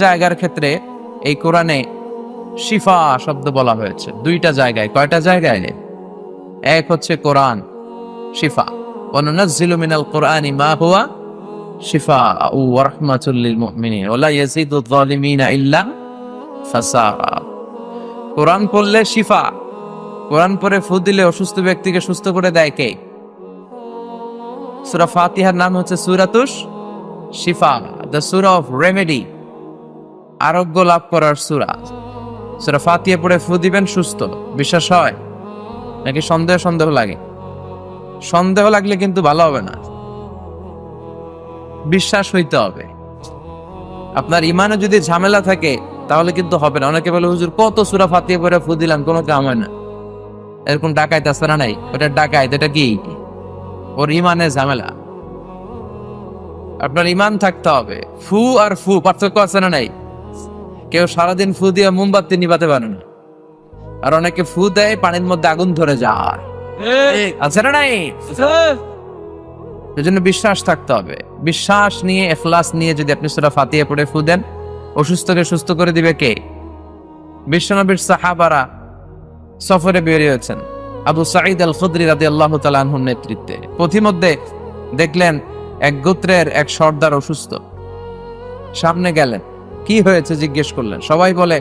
জায়গার ক্ষেত্রে এই কোরআনে শিফা শব্দ বলা হয়েছে দুইটা জায়গায়। কয়টা জায়গায়? এক হচ্ছে কোরআন শিফা, ওয়া নুনাজ্জিলু মিনাল কোরআনি মা হুয়া শিফাউ ওয়া রাহমাতুল লিল মুমিনিন ওয়া লা ইয়াজিদুয যালিমিনা ইল্লা ফাসারা। কোরআন পড়লে শিফা, কোরআন পড়ে ফু দিলে অসুস্থ ব্যক্তিকে সুস্থ করে দেয় কে? সূরা ফাতিহার নাম হচ্ছে সূরাতুশ শিফা, দ্য সূরা অফ রেমেডি, আরোগ্য লাভ করার সূরা। সূরা ফাতিহা পড়ে ফু দিবেন, সুস্থ। বিশ্বাস হয় নাকি সন্দেহ সন্দেহ লাগে? সন্দেহ লাগলে কিন্তু ভালো হবে না, বিশ্বাস হইতে হবে। আপনার ইমানে যদি ঝামেলা থাকে তাহলে কিন্তু হবে না। অনেকে বলে হুজুর কত সূরা ফাতিহা পড়ে ফু দিলাম কোনো কাম হয় না। এরকম ডাকাইত আছে না? নাই, ওটা ডাকাইত। এটা কি? ওর ইমানে ঝামেলা। আপনার ইমান থাকতে হবে। ফু আর ফু পার্থক্য আছে না? নাই। কেউ সারাদিন ফু দিয়ে মোমবাতি নিভাতে পারে না, আর অনেকে ফু দেয় পানির মধ্যে আগুন ধরে যায়। আছে না? নাই। এজন্য বিশ্বাস থাকতে হবে। বিশ্বাস নিয়ে, ইখলাস নিয়ে যদি আপনি সূরা ফাতিহা পড়ে ফু দেন, অসুস্থকে সুস্থ করে দিবে কে? বিশ্বনবীর সাহাবারা সফরে বেরিয়েছেন আবু সাঈদ আল খুদরি রাদিয়াল্লাহু তাআলা আনহুর নেতৃত্বে। পথিমধ্যে দেখলেন এক গোত্রের এক সর্দার অসুস্থ। সামনে গেলেন, কি হয়েছে জিজ্ঞেস করলেন। সবাই বলে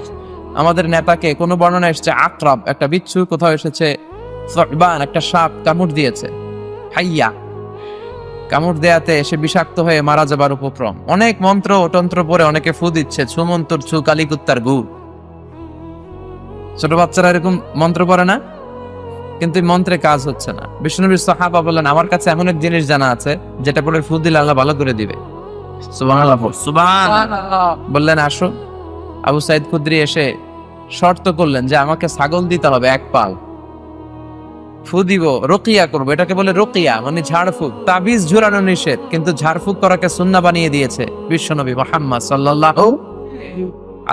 আমাদের নেতাকে, কোনো বর্ণনা এসেছে আকরাব একটা বিচ্ছু, কোথাও এসেছে সুবহান একটা সাপ কামড় দিয়েছে, হাইয়া কামড় দেয়াতে সে বিষাক্ত হয়ে মারা যাবার উপক্রম। অনেক মন্ত্র ও তন্ত্র পড়ে অনেকে ফু দিচ্ছে, ছু মন্তর ছু কালিকুত্তার গু। ছোট বাচ্চারা এরকম মন্ত্র পড়ে না, কিন্তু মন্ত্রে কাজ হচ্ছে না। বিশ্বনবীর সাহাবা বললেন আমার কাছে এমন এক জিনিস জানা আছে যেটা পড়ে ফু দিলে আল্লাহ ভালো করে দিবে। সুবহানাল্লাহ, সুবহানাল্লাহ বললেন আসো। আবু সাঈদ খুদরি এসে শর্ত করলেন যে আমাকে ছাগল দিতে হবে এক পাল, ফু দিব, রুকিয়া করবো। এটাকে বলে রুকিয়া, মানে ঝাড়ফুঁক। তাবিজ ঝুরানো নিষেধ, কিন্তু ঝাড়ফুঁক করাকে সুন্নাহ বানিয়ে দিয়েছে বিশ্বনবী মুহাম্মদ সাল্লাল্লাহু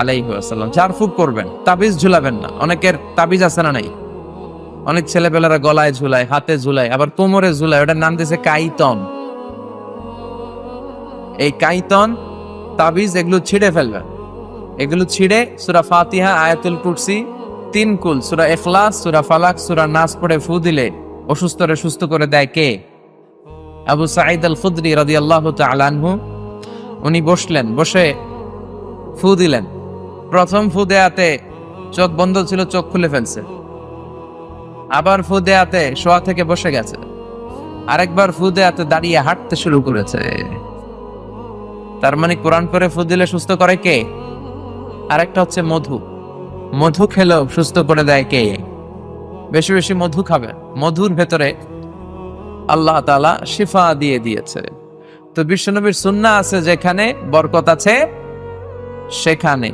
আলাইহি ওয়াসাল্লাম। ঝাড়ফুঁক করবেন, তাবিজ ঝুলাবেন না। অনেকের তাবিজ আছে না? নাই। অনেক ছেলেপেলারা গলায় ঝুলায়, হাতে ঝুলায়, আবার কোমরে ঝুলায়। ওটার নাম দিয়েছে কাইতন। এই কাইতন তাবিজ এগুলো ছিঁড়ে ফেলবেন। এগুলো ছিঁড়ে সূরা ফাতিহা, আয়াতুল কুরসি, 3 কুল, সূরা ইখলাস, সূরা ফালাক, সূরা নাস পড়ে ফু দিলে অসুস্থরে সুস্থ করে দেয় কে? আবু সাঈদ আল খুদরি রাদিয়াল্লাহু তাআলা আনহু উনি বসলেন, বসে ফু দিলেন। প্রথম ফু দেয়াতে চোখ বন্ধ ছিল, চোখ খুলে ফেলছে। আবার ফু দেয়াতে শোয়া থেকে বসে গেছে। আরেকবার ফু দেয়াতে দাঁড়িয়ে হাঁটতে শুরু করেছে। তার মানে কোরআন পড়ে ফু দিলে সুস্থ করে কে? আরেকটা হচ্ছে মধু। মধু খেলেও সুস্থ করে দেয় কে? বেশি বেশি মধু খাবেন। মধুর ভেতরে আল্লাহ তাআলা শিফা দিয়ে দিয়েছে। তো বিশ্বনবীর সুন্নাহ আছে যেখানে বরকত আছে সেখানে।